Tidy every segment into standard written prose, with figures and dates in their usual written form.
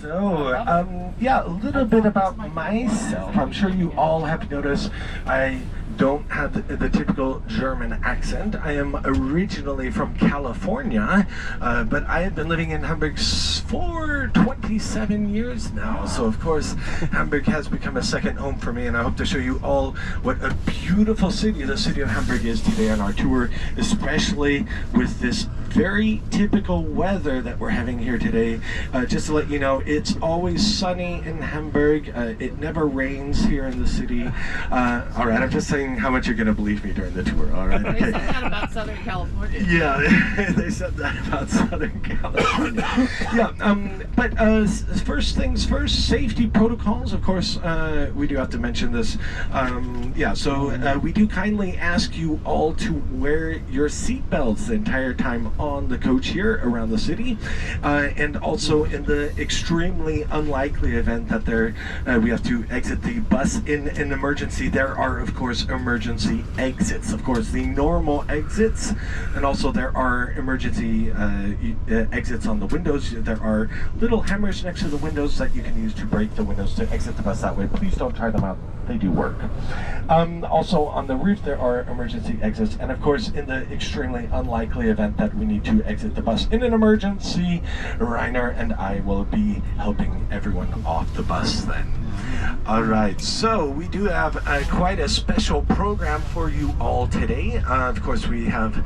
So, yeah, a little bit about myself. I'm sure you all have noticed I don't have the typical German accent. I am originally from California, but I have been living in Hamburg for 27 years now. So, of course, Hamburg has become a second home for me, and I hope to show you all what a beautiful city the city of Hamburg is today on our tour, especially with this very typical weather that we're having here today. Just to let you know, it's always sunny in Hamburg. It never rains here in the city. All right, I'm just saying how much you're going to believe me during the tour. All right. Okay. They said that about Southern California. Yeah, they said that about Southern California. Yeah, but first things first, safety protocols. Of course, we do have to mention this. Yeah, so we do kindly ask you all to wear your seatbelts the entire time on the coach here around the city, and also in the extremely unlikely event that we have to exit the bus in an emergency, there are of course emergency exits. Of course, the normal exits, and also there are emergency exits on the windows. There are little hammers next to the windows that you can use to break the windows to exit the bus that way. Please don't try them out. They do work. Also on the roof there are emergency exits, and of course in the extremely unlikely event that we need to exit the bus in an emergency, Rainer and I will be helping everyone off the bus then. Alright, so we do have quite a special program for you all today. Of course we have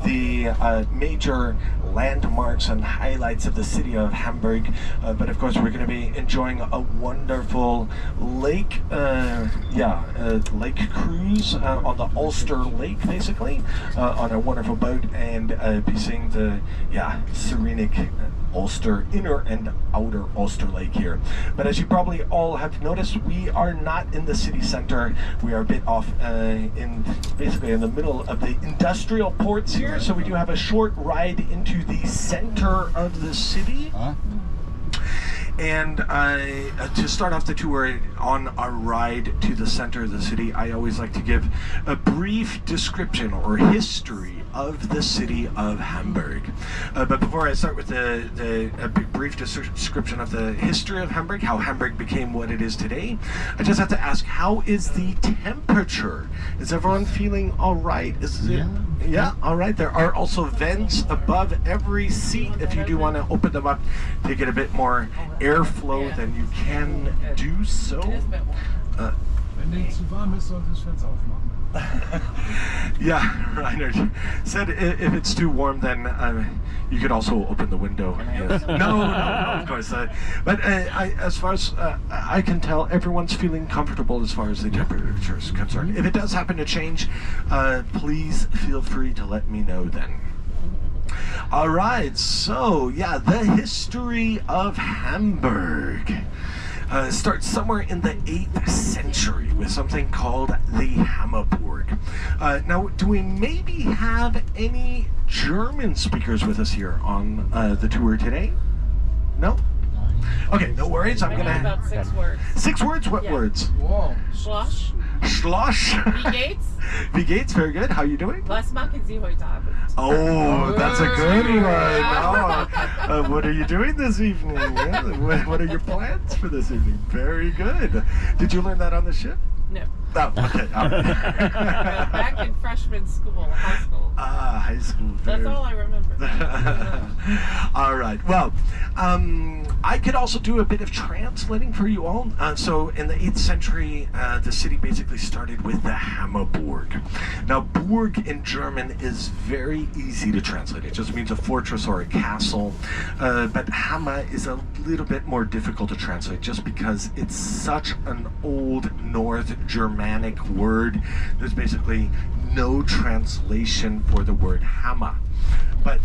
the major landmarks and highlights of the city of Hamburg, but of course we're going to be enjoying a wonderful lake lake cruise on the Ulster Lake, basically, on a wonderful boat, and be seeing the scenic Ulster, inner and outer Ulster Lake here. But as you probably all have noticed, we are not in the city center. We are a bit off basically in the middle of the industrial ports here, so we do have a short ride into the center of the city. And to start off the tour on our ride to the center of the city, I always like to give a brief description or history of the city of Hamburg. But before I start with a brief description of the history of Hamburg, how Hamburg became what it is today, I just have to ask, how is the temperature? Is everyone feeling all right? Yeah, all right. There are also vents above every seat. If you do want to open them up to get a bit more airflow, then you can do so. Yeah, Reinhard said if it's too warm, then you could also open the window. Yes. No, of course. But as far as I can tell, everyone's feeling comfortable as far as the temperature is concerned. If it does happen to change, please feel free to let me know then. All right, so yeah, the history of Hamburg starts somewhere in the 8th century with something called the Hamburg. Now, do we maybe have any German speakers with us here on the tour today? No? Okay, no worries. I'm gonna about 6 words. 6 words? What words? Whoa. Schloss. Schloss. Wie geht's? Wie geht's? Very good. How are you doing? Was machen Sie heute Abend? Oh, that's a good one. Oh, what are you doing this evening? Yeah, what are your plans for this evening? Very good. Did you learn that on the ship? No. Oh, okay. Back in freshman school, high school. High school. That's all I remember. All right. Well, I could also do a bit of translating for you all. So in the 8th century, the city basically started with the Hamburg. Now, Burg in German is very easy to translate. It just means a fortress or a castle. But Hammer is a little bit more difficult to translate just because it's such an old North Germanic word. There's basically no translation for the word hammer. But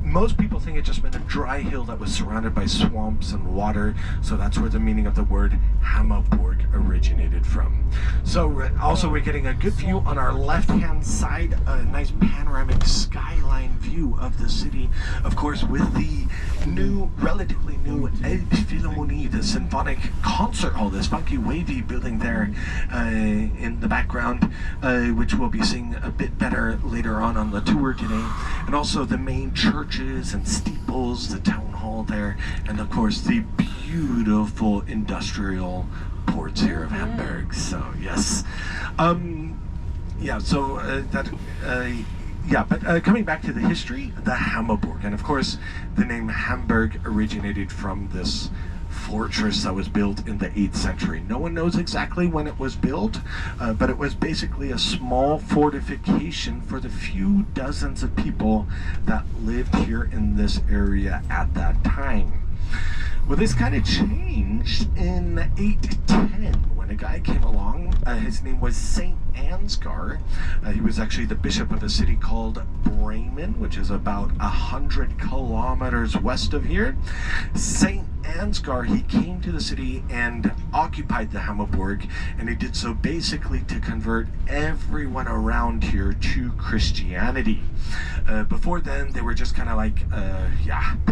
most people think it just meant a dry hill that was surrounded by swamps and water, so that's where the meaning of the word Hamburg originated from. So also we're getting a good view on our left-hand side, a nice panoramic skyline view of the city, of course, with the relatively new Elbphilharmonie, the symphonic concert hall, this funky wavy building there in the background, which we'll be seeing a bit better later on the tour today, and also the main churches and steeples, the town hall there, and of course the beautiful industrial ports here of Hamburg. So yes, coming back to the history, the Hamburg, and of course the name Hamburg originated from this fortress that was built in the 8th century. No one knows exactly when it was built, but it was basically a small fortification for the few dozens of people that lived here in this area at that time. Well, this kind of changed in 810 when a guy came along. His name was Saint Ansgar. He was actually the bishop of a city called Bremen, which is about 100 kilometers west of here. Saint Ansgar, he came to the city and occupied the Hamburg, and he did so basically to convert everyone around here to Christianity. Before then, they were just kind of like,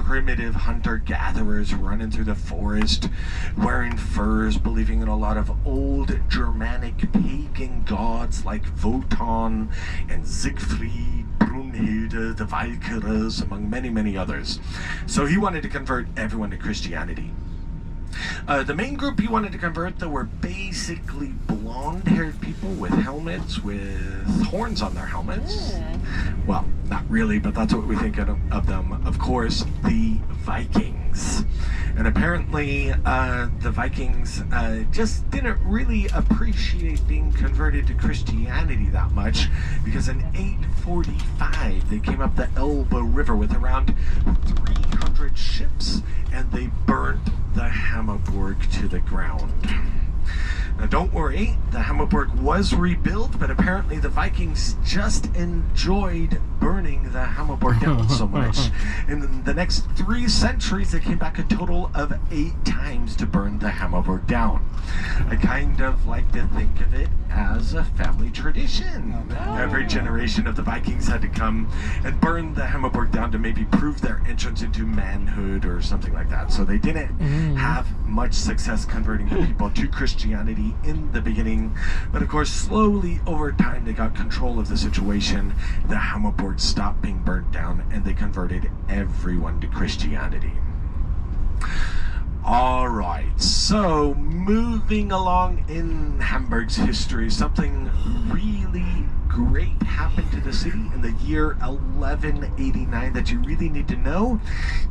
primitive hunter-gatherers running through the forest, wearing furs, believing in a lot of old Germanic pagan gods like Wotan and Siegfried, Brunhilde, the Valkyries, among many, many others. So he wanted to convert everyone to Christianity. The main group he wanted to convert, though, were basically blonde-haired people with helmets, with horns on their helmets. Well, not really, but that's what we think of them. Of course, the Vikings. And apparently, the Vikings just didn't really appreciate being converted to Christianity that much, because in 845, they came up the Elbe River with around 300 ships, and they burnt the Hamburg to the ground. Now don't worry, the Hamburg was rebuilt, but apparently the Vikings just enjoyed burning the Hamburg down so much. In the next 3 centuries, they came back a total of 8 times to burn the Hamburg down. I kind of like to think of it as a family tradition. Every generation of the Vikings had to come and burn the Hamburg down to maybe prove their entrance into manhood or something like that. So they didn't have much success converting the people to Christianity in the beginning, but of course slowly over time they got control of the situation. The Hamburg stopped being burnt down and they converted everyone to Christianity. Alright, so moving along in Hamburg's history, something really great happened to the city in the year 1189 that you really need to know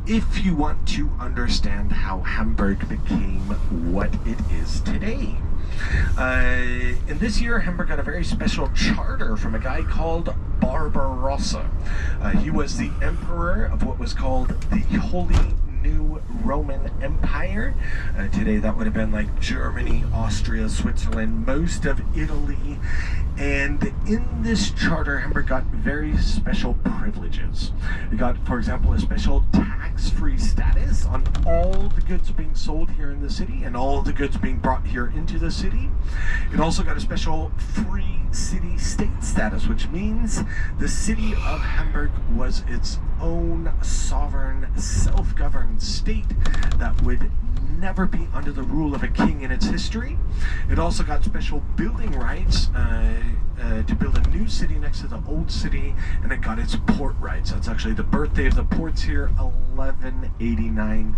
if you want to understand how Hamburg became what it is today. In this year, Hamburg got a very special charter from a guy called Barbarossa. He was the emperor of what was called the Holy New Roman Empire. Today that would have been like Germany, Austria, Switzerland, most of Italy. And in this charter, Hamburg got very special privileges. It got, for example, a special tax-free status on all the goods being sold here in the city and all the goods being brought here into the city. It also got a special free city-state status, which means the city of Hamburg was its own sovereign, self-governed state that would never be under the rule of a king in its history. It also got special building rights to build a new city next to the old city, and it got its port rights. That's actually the birthday of the ports here, 1189.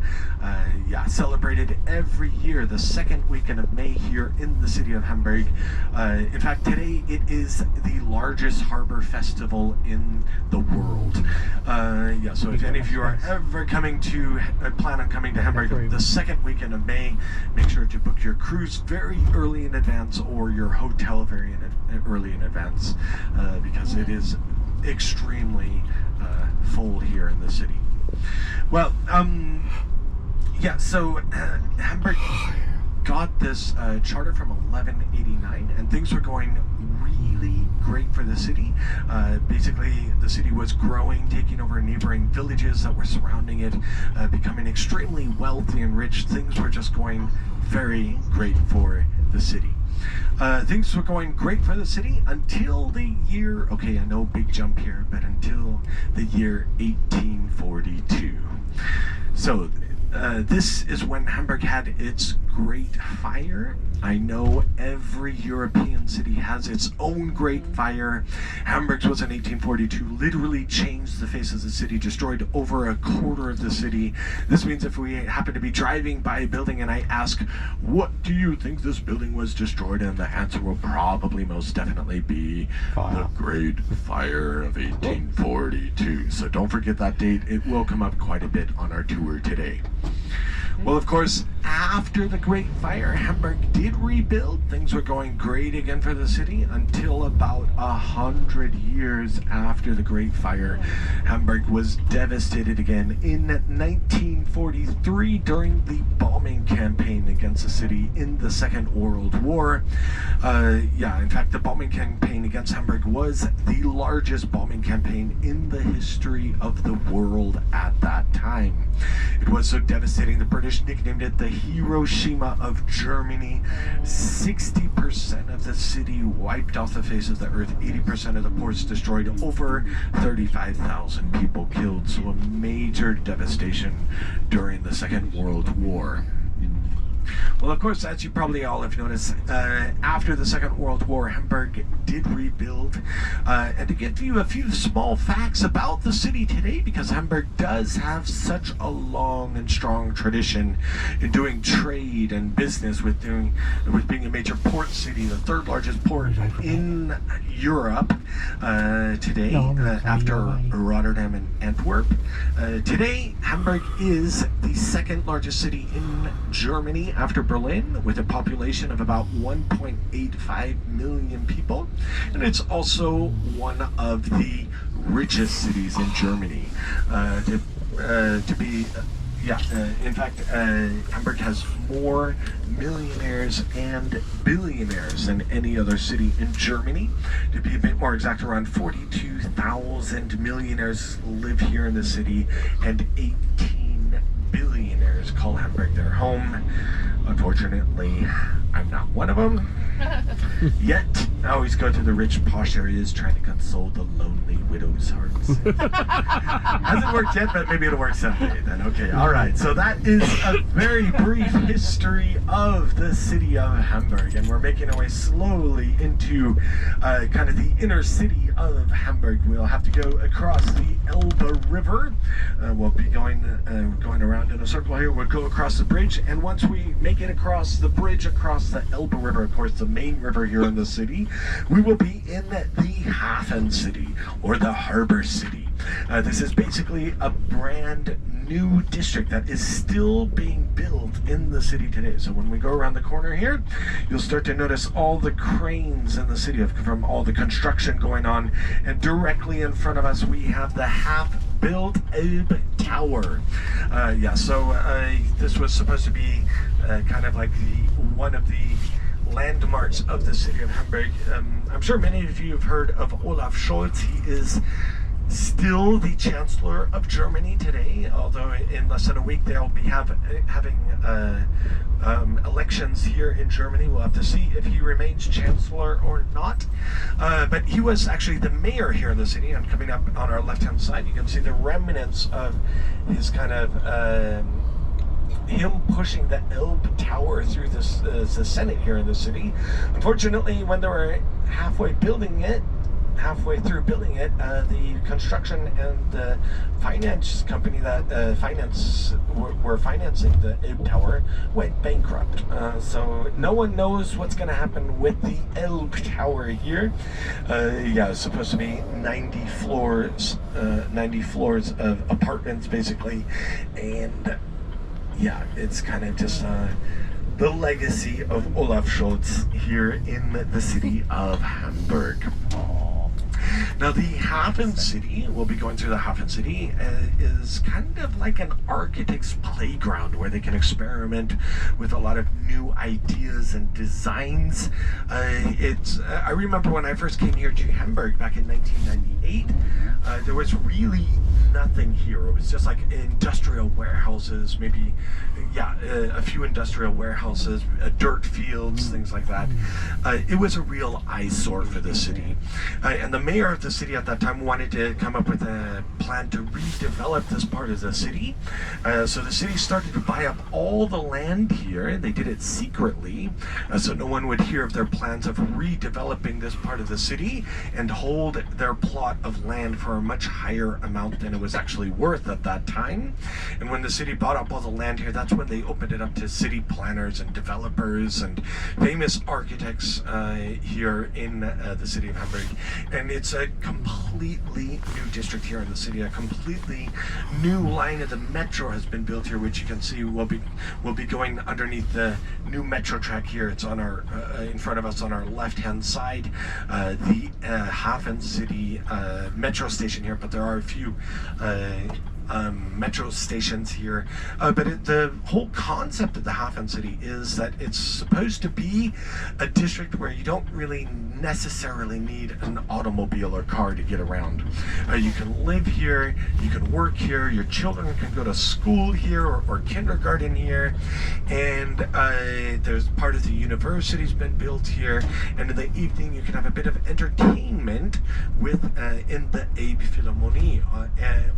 Celebrated every year, the second weekend of May here in the city of Hamburg. In fact, today it is the largest harbor festival in the world. So if any of you are ever coming to, plan on coming to Hamburg the second weekend of May, make sure to book your cruise very early in advance or your hotel very early in advance, because it is extremely full here in the city. Well, so Hamburg got this charter from 1189, and things were going really great for the city. Basically, the city was growing, taking over neighboring villages that were surrounding it, becoming extremely wealthy and rich. Things were just going very great for the city. Things were going great for the city until the year, okay, I know big jump here, but until the year 1842. So this is when Hamburg had its Great Fire. I know every European city has its own Great Fire. Hamburg's was in 1842, literally changed the face of the city, destroyed over a quarter of the city. This means if we happen to be driving by a building and I ask, what do you think this building was destroyed in? The answer will probably most definitely be the Great Fire of 1842. So don't forget that date. It will come up quite a bit on our tour today. Well, of course, after the Great Fire, Hamburg did rebuild. Things were going great again for the city until about 100 years after the Great Fire. Hamburg was devastated again in 1943 during the bombing campaign against the city in the Second World War. In fact, the bombing campaign against Hamburg was the largest bombing campaign in the history of the world at that time. It was so devastating, the British nicknamed it the Hiroshima of Germany. 60% of the city wiped off the face of the earth, 80% of the ports destroyed, over 35,000 people killed. So a major devastation during the Second World War. Well, of course, as you probably all have noticed, after the Second World War, Hamburg did rebuild. And to give you a few small facts about the city today, because Hamburg does have such a long and strong tradition in doing trade and business with being a major port city, the third largest port in Europe today, after Rotterdam and Antwerp. Today, Hamburg is the second largest city in Germany after Berlin, with a population of about 1.85 million people, and it's also one of the richest cities in Germany. In fact, Hamburg has more millionaires and billionaires than any other city in Germany. To be a bit more exact, around 42,000 millionaires live here in the city, and 18 billionaires call Hamburg their home. Unfortunately, I'm not one of them. Yet, I always go to the rich, posh areas trying to console the lonely widows' hearts. Hasn't worked yet, but maybe it'll work someday then. Okay, all right. So that is a very brief history of the city of Hamburg. And we're making our way slowly into kind of the inner city of Hamburg. We'll have to go across the Elbe River. We'll be going around in a circle here. We'll go across the bridge. And once we make it across the bridge, across the Elbe River, of course, the main river here in the city, we will be in the Hafen City, or the Harbor City. This is basically a brand new district that is still being built in the city today. So when we go around the corner here, you'll start to notice all the cranes in the city from all the construction going on. And directly in front of us, we have the half-built Elbe Tower. This was supposed to be kind of like one of the landmarks of the city of Hamburg. I'm sure many of you have heard of Olaf Scholz. He is still the Chancellor of Germany today, although in less than a week they'll be having elections here in Germany. We'll have to see if he remains Chancellor or not. But he was actually the mayor here in the city, and coming up on our left-hand side, you can see the remnants of his kind of him pushing the Elbe Tower through the Senate here in the city. Unfortunately, when they were halfway through building it, the construction and the finance company that were financing the Elbe Tower went bankrupt. So no one knows what's going to happen with the Elbe Tower here. It's supposed to be 90 floors of apartments, basically, and it's kind of just the legacy of Olaf Scholz here in the city of Hamburg. Now, the Hafen City, we'll be going through the Hafen City, is kind of like an architect's playground where they can experiment with a lot of new ideas and designs. I remember when I first came here to Hamburg back in 1998, there was really nothing nothing here. It was just like industrial warehouses, maybe, a few industrial warehouses, dirt fields, things like that. It was a real eyesore for the city. And the mayor of the city at that time wanted to come up with a plan to redevelop this part of the city. So the city started to buy up all the land here. They did it secretly, so no one would hear of their plans of redeveloping this part of the city and hold their plot of land for a much higher amount than it was actually worth at that time. And when the city bought up all the land here, that's when they opened it up to city planners and developers and famous architects here in the city of Hamburg. And it's a completely new district here in the city. A completely new line of the metro has been built here, which you can see will be going underneath the new metro track here. It's on our in front of us on our left-hand side, the Hafen City metro station here, but there are a few metro stations here. But the whole concept of the Hafen City is that it's supposed to be a district where you don't really necessarily need an automobile or car to get around. You can live here, you can work here, your children can go to school here or kindergarten here, and there's part of the university's been built here, and in the evening you can have a bit of entertainment with in the Abe Philharmonie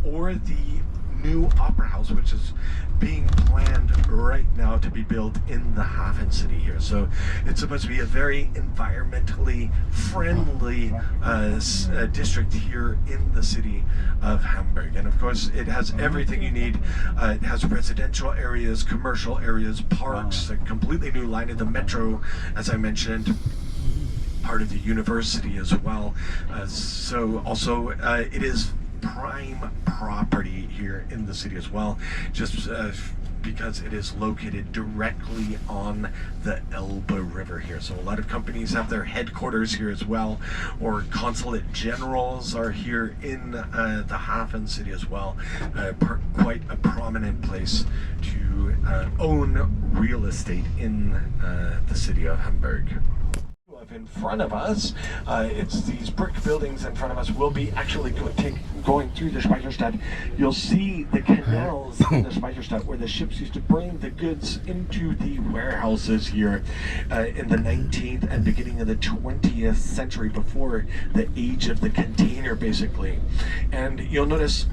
or the new opera house, which is being planned right now to be built in the Hafen City here. So it's supposed to be a very environmentally friendly district here in the city of Hamburg. And of course it has everything you need. It has residential areas, commercial areas, parks, a completely new line of the metro, as I mentioned, part of the university as well. So also it is prime property here in the city as well, just because it is located directly on the Elbe River here. So a lot of companies have their headquarters here as well, or consulate generals are here in the Hafen City as well. Quite a prominent place to own real estate in the city of Hamburg. In front of us, it's these brick buildings in front of us. We'll be actually going through the Speicherstadt. You'll see the canals in the Speicherstadt where the ships used to bring the goods into the warehouses here in the 19th and beginning of the 20th century, before the age of the container, basically. And you'll notice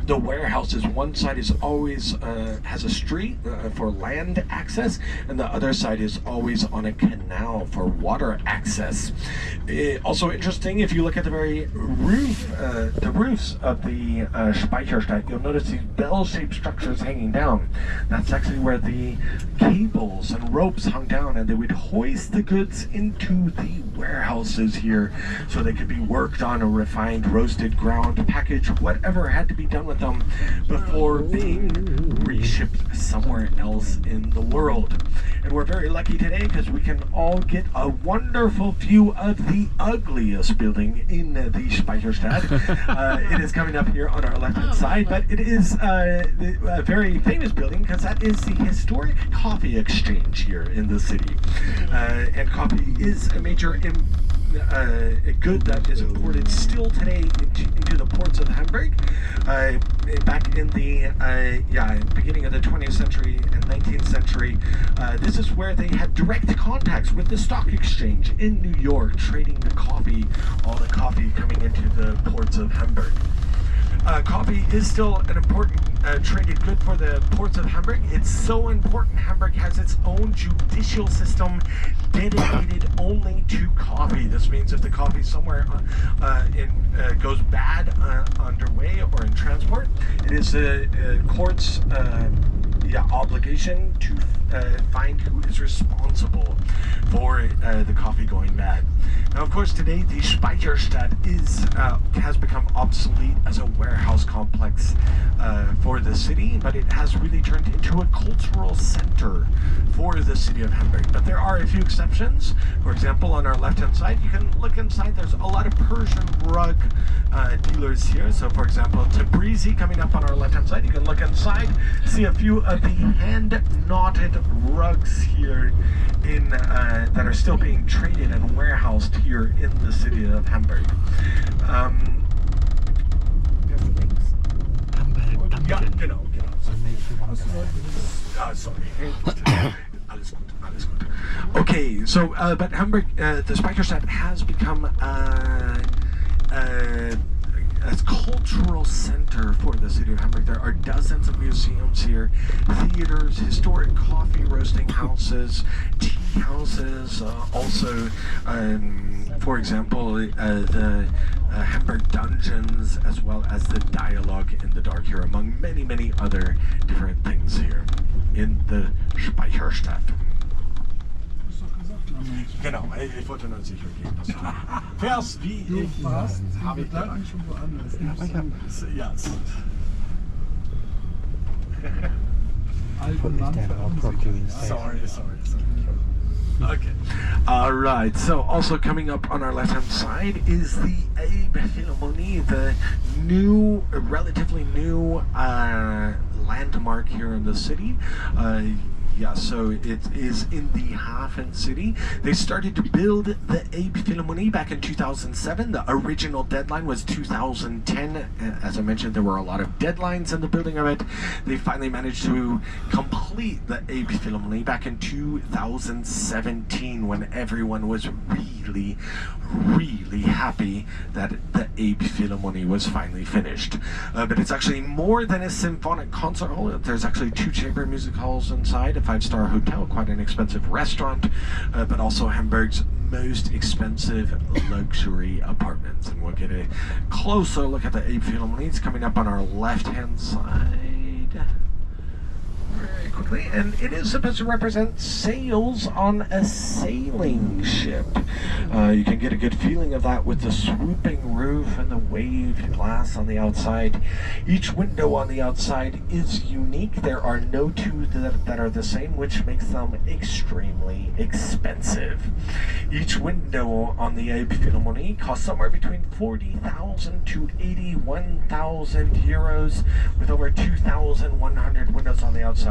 the warehouses, one side is always has a street for land access, and the other side is always on a canal for water access. Also interesting, if you look at the very roof, the roofs of the Speicherstadt, you'll notice these bell-shaped structures hanging down. That's actually where the cables and ropes hung down, and they would hoist the goods into the warehouses here so they could be worked on, or refined, roasted, ground, packaged, whatever had to be done with them before being reshipped somewhere else in the world. And we're very lucky today because we can all get a wonderful view of the ugliest building in the Speicherstadt. It is coming up here on our left-hand side, but it is a very famous building because that is the historic coffee exchange here in the city. And coffee is a major a good that is imported still today into the ports of Hamburg. Back in the beginning of the 20th century and 19th century, this is where they had direct contacts with the stock exchange in New York, trading the coffee, all the coffee coming into the ports of Hamburg. Coffee is still an important traded good for the ports of Hamburg. It's so important Hamburg has its own judicial system dedicated only to coffee. This means if the coffee somewhere goes bad underway or in transport, it is the court's obligation to find who is responsible for the coffee going bad. Now, of course, today the Speicherstadt has become obsolete as a warehouse complex for the city, but it has really turned into a cultural center for the city of Hamburg. But there are a few exceptions. For example, on our left-hand side, you can look inside. There's a lot of Persian rug dealers here. So, for example, Tabrizi coming up on our left-hand side. You can look inside, see a few of the hand-knotted rugs here that are still being traded and warehoused here in the city of Hamburg. Sorry. Alles gut, alles gut. Okay, so, but Hamburg, the Speicherstadt has become a cultural center for the city of Hamburg. There are dozens of museums here, theaters, historic coffee roasting houses, tea houses, also, for example, the Hamburg dungeons, as well as the dialogue in the dark here, among many, many other different things here in the Speicherstadt. Genau, ich wollte nur sicher gehen. Vers wie ich warst, habe ich Gedanken schon woanders. Ja. Sorry. Okay. All right. So also coming up on our left-hand side is the Abe Philharmonie, the new, relatively new landmark here in the city. Yeah, so it is in the Hafen City. They started to build the Abe Philharmonie back in 2007. The original deadline was 2010. As I mentioned, there were a lot of deadlines in the building of it. They finally managed to complete the Abe Philharmonie back in 2017, when everyone was really, really happy that the Abe Philharmonie was finally finished. But it's actually more than a symphonic concert hall. There's actually 2 chamber music halls inside, a 5-star hotel, quite an expensive restaurant, but also Hamburg's most expensive luxury apartments. And we'll get a closer look at the Abe Philharmonie. It's coming up on our left-hand side very quickly, and it is supposed to represent sails on a sailing ship. You can get a good feeling of that with the swooping roof and the wave glass on the outside. Each window on the outside is unique. There are no 2 that are the same, which makes them extremely expensive. Each window on the Abe Philharmonie costs somewhere between 40,000 to 81,000 euros, with over 2,100 windows on the outside.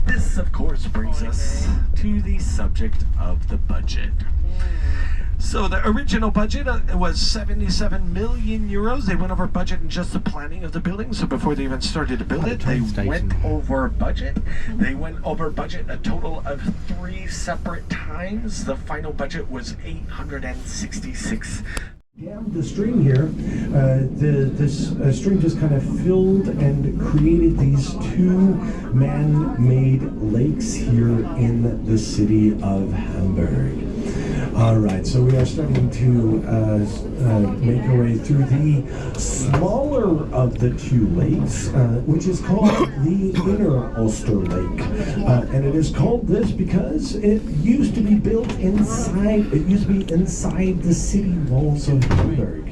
This, of course, brings us to the subject of the budget. So the original budget was 77 million euros. They went over budget in just the planning of the building. So before they even started to build it, they went over budget. They went over budget a total of 3 separate times. The final budget was 866. Dammed the stream here. This stream just kind of filled and created these 2 man-made lakes here in the city of Hamburg. All right, so we are starting to make our way through the smaller of the 2 lakes, which is called the Inner Ulster Lake. And it is called this because it used to be built inside, inside the city walls of Hamburg.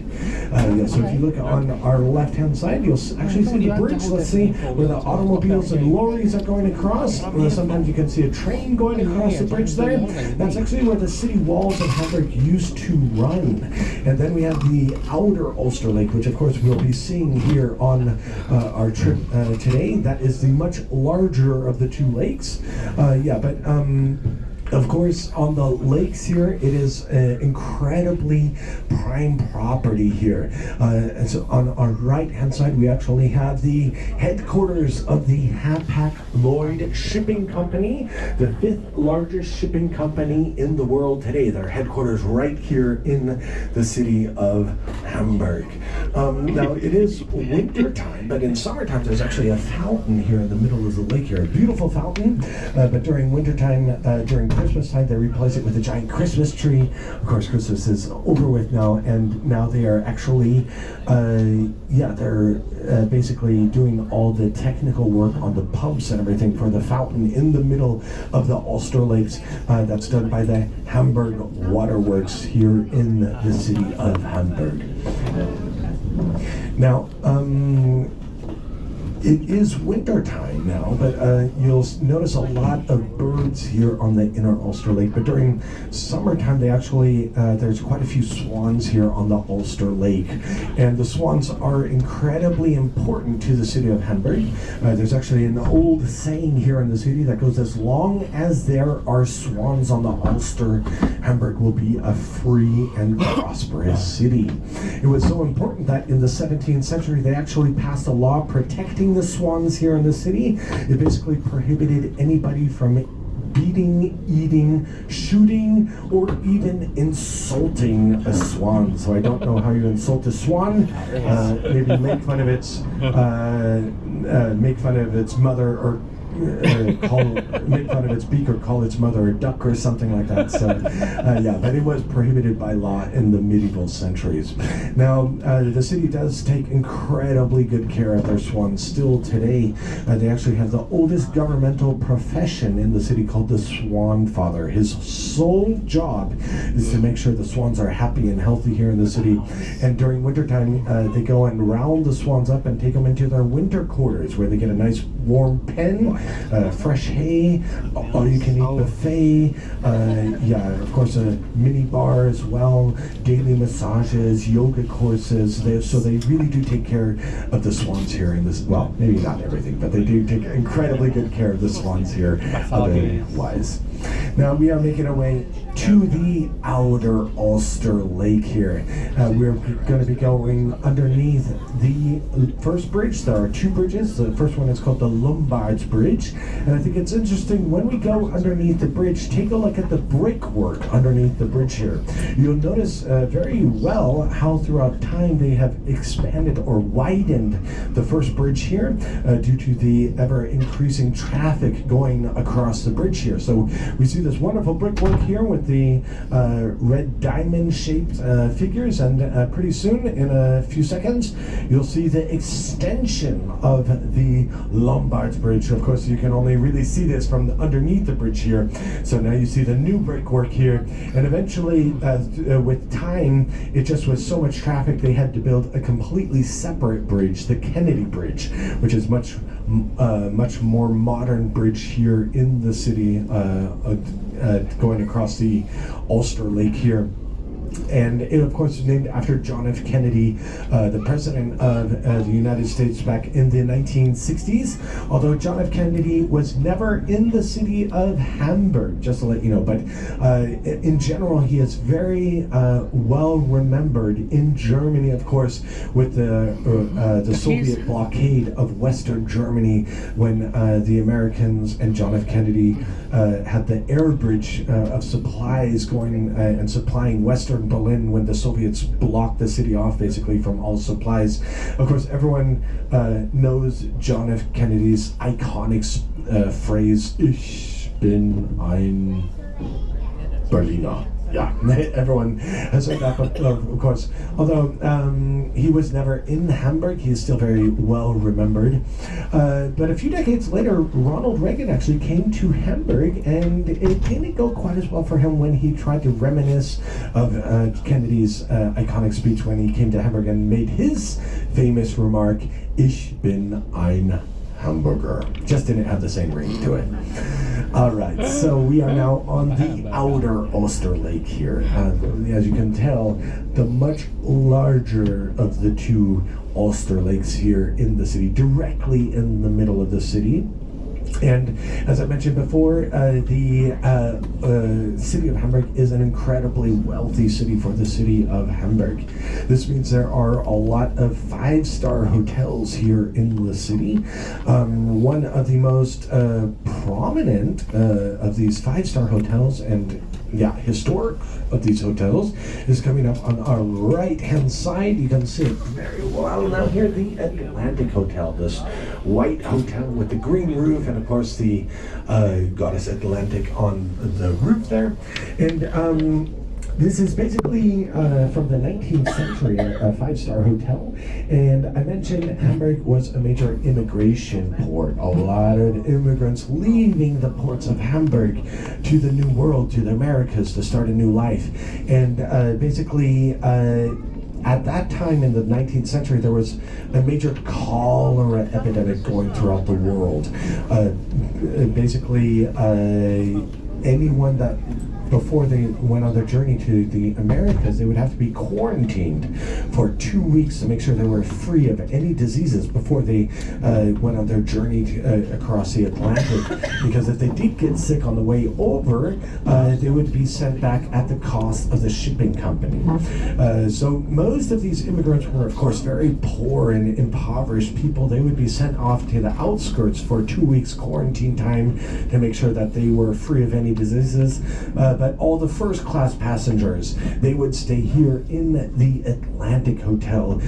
So if you look on our left-hand side, you'll actually see the bridge. Let's see where the automobiles and lorries are going across. Sometimes you can see a train going across the bridge there. That's actually where the city walls of Hamburg used to run. And then we have the Outer Ulster Lake, which of course we'll be seeing here on our trip today. That is the much larger of the 2 lakes. Of course, on the lakes here, it is incredibly prime property here. And so on our right-hand side, we actually have the headquarters of the Hapag-Lloyd Shipping Company, the 5th largest shipping company in the world today. Their headquarters right here in the city of Hamburg. Now, it is winter time, but in summertime, there's actually a fountain here in the middle of the lake here. A beautiful fountain, but during wintertime, during Christmas time, they replace it with a giant Christmas tree. Of course, Christmas is over with now, and now they are actually, they're basically doing all the technical work on the pumps and everything for the fountain in the middle of the Ulster Lakes. That's done by the Hamburg Waterworks here in the city of Hamburg. Now, it is winter time now, but you'll notice a lot of birds here on the Inner Ulster Lake. But during summertime, they actually, there's quite a few swans here on the Ulster Lake. And the swans are incredibly important to the city of Hamburg. There's actually an old saying here in the city that goes, as long as there are swans on the Ulster, Hamburg will be a free and prosperous city. It was so important that in the 17th century, they actually passed a law protecting the swans here in the city. It basically prohibited anybody from beating, eating, shooting, or even insulting a swan. So I don't know how you insult a swan. Maybe make fun of its mother, or make fun of its beak, or call its mother a duck or something like that. So yeah, but it was prohibited by law in the medieval centuries. Now the city does take incredibly good care of their swans still today. They actually have the oldest governmental profession in the city called the Swan Father. His sole job is to make sure the swans are happy and healthy here in the city. And during wintertime, they go and round the swans up and take them into their winter quarters, where they get a nice warm pen, fresh hay, all-you-can-eat buffet, yeah, of course a mini bar as well, daily massages, yoga courses. So they really do take care of the swans here in this, well, maybe not everything, but they do take incredibly good care of the swans here otherwise. Now we are making our way to the outer Ulster Lake here. We're going to be going underneath the first bridge. There are two bridges. The first one is called the Lombard's Bridge, and I think it's interesting when we go underneath the bridge, take a look at the brickwork underneath the bridge here. You'll notice very well how throughout time they have expanded or widened the first bridge here due to the ever increasing traffic going across the bridge here. So we see this wonderful brickwork here with the red diamond shaped figures, and pretty soon, in a few seconds, you'll see the extension of the Lombard's Bridge. Of course, you can only really see this from underneath the bridge here. So now you see the new brickwork here, and eventually with time, it just was so much traffic they had to build a completely separate bridge, the Kennedy Bridge, which is much more modern bridge here in the city, going across the Ulster Lake here. And it, of course, is named after John F. Kennedy, the president of the United States back in the 1960s. Although John F. Kennedy was never in the city of Hamburg, just to let you know. But in general, he is very well remembered in Germany, of course, with the Soviet blockade of Western Germany, when the Americans and John F. Kennedy had the air bridge of supplies going and supplying Western Berlin, when the Soviets blocked the city off basically from all supplies. Of course, everyone knows John F. Kennedy's iconic phrase, "Ich bin ein Berliner." Yeah, everyone has heard that, but of course, although he was never in Hamburg, he is still very well remembered. But a few decades later, Ronald Reagan actually came to Hamburg, and it didn't go quite as well for him when he tried to reminisce of Kennedy's iconic speech when he came to Hamburg and made his famous remark, "Ich bin ein Hamburger." Just didn't have the same ring to it. All right, so we are now on the outer Ulster Lake here. As you can tell, the much larger of the two Ulster Lakes here in the city, directly in the middle of the city. And as I mentioned before, the city of Hamburg is an incredibly wealthy city for the city of Hamburg. This means there are a lot of five-star hotels here in the city. One of the most prominent of these five-star hotels, and historic of these hotels, is coming up on our right-hand side. You can see it very well now here, the Atlantic Hotel, this white hotel with the green roof, and of course the Goddess Atlantic on the roof there. And this is basically from the 19th century, a five-star hotel. And I mentioned Hamburg was a major immigration port. A lot of immigrants leaving the ports of Hamburg to the New World, to the Americas, to start a new life. And basically, at that time in the 19th century, there was a major cholera epidemic going throughout the world. Basically, anyone that before they went on their journey to the Americas, they would have to be quarantined for 2 weeks to make sure they were free of any diseases before they went on their journey across the Atlantic. Because if they did get sick on the way over, they would be sent back at the cost of the shipping company. So most of these immigrants were, of course, very poor and impoverished people. They would be sent off to the outskirts for 2 weeks quarantine time to make sure that they were free of any diseases. But all the first class passengers, they would stay here in the Atlantic Hotel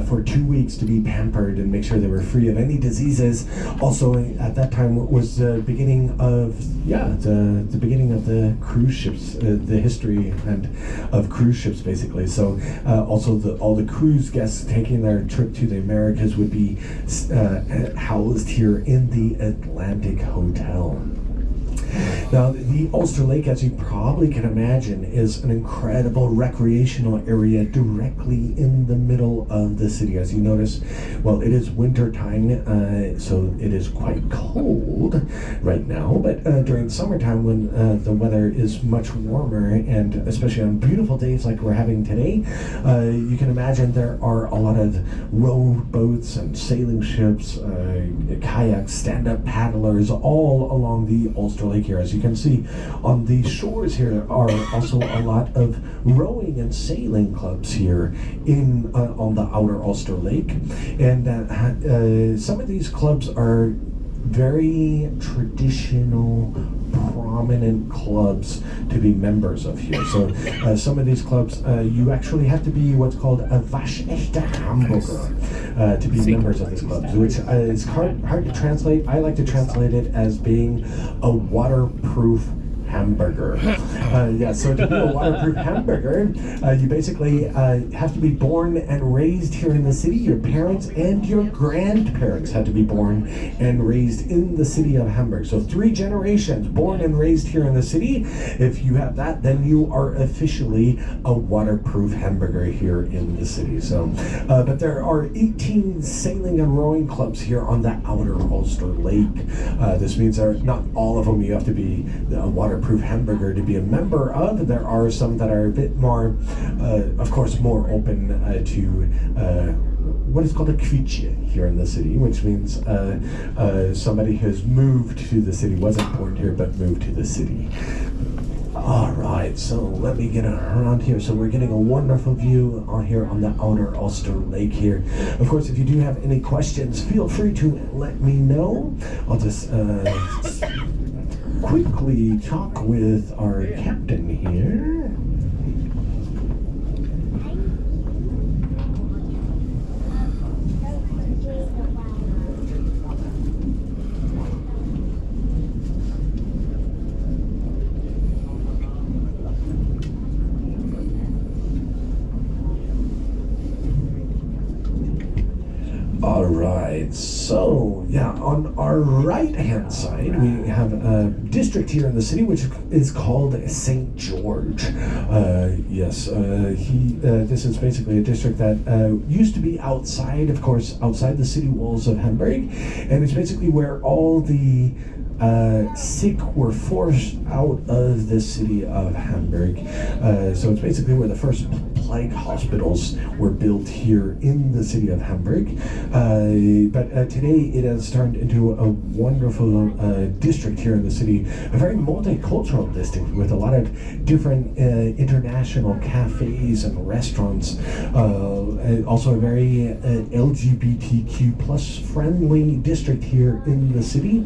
for 2 weeks to be pampered and make sure they were free of any diseases. Also, at that time was the beginning of the beginning of the cruise ships, the history and of cruise ships, basically. So also all the cruise guests taking their trip to the Americas would be housed here in the Atlantic Hotel. Now, the Ulster Lake, as you probably can imagine, is an incredible recreational area directly in the middle of the city. As you notice, well, it is winter time, so it is quite cold right now, but during summertime when the weather is much warmer, and especially on beautiful days like we're having today, you can imagine there are a lot of rowboats and sailing ships, kayaks, stand-up paddlers all along the Ulster Lake here. As you can see on the shores here are also a lot of rowing and sailing clubs here in on the outer Ulster Lake, and some of these clubs are very traditional, prominent clubs to be members of here. So some of these clubs, you actually have to be what's called a waschechter Hamburger to be members of these clubs, which is hard to translate. I like to translate it as being a waterproof hamburger. So to be a waterproof hamburger, you basically have to be born and raised here in the city. Your parents and your grandparents had to be born and raised in the city of Hamburg. So 3 generations born and raised here in the city. If you have that, then you are officially a waterproof hamburger here in the city. So, but there are 18 sailing and rowing clubs here on the outer Ulster Lake. This means not all of them you have to be a waterproof hamburger to be a member of. There are some that are a bit more, of course, more open to what is called a kwiecie here in the city, which means somebody who has moved to the city, wasn't born here, but moved to the city. All right, so let me get around here. So we're getting a wonderful view on here on the outer Ulster Lake here. Of course, if you do have any questions, feel free to let me know. I'll just quickly talk with our captain here. All right, so on our right-hand side, we have a district here in the city which is called St. George. This is basically a district that used to be outside the city walls of Hamburg, and it's basically where all the sick were forced out of the city of Hamburg. So it's basically where the first plague hospitals were built here in the city of Hamburg. But today it has turned into a wonderful district here in the city, a very multicultural district with a lot of different international cafes and restaurants. Also a very LGBTQ plus friendly district here in the city.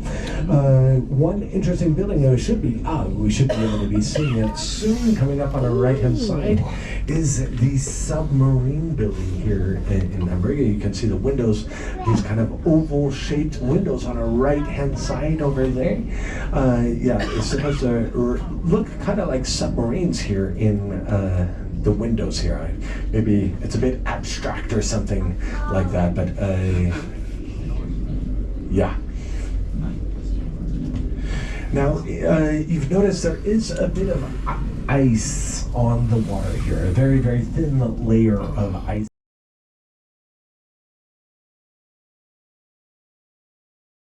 One interesting building that we should be able to be seeing it soon coming up on our right hand side is the submarine building here in Hamburg. You can see the windows, these kind of oval shaped windows on our right hand side over there. It's supposed to look kind of like submarines here in the windows here. Maybe it's a bit abstract or something like that, but Now, you've noticed there is a bit of ice on the water here, a very, very thin layer of ice.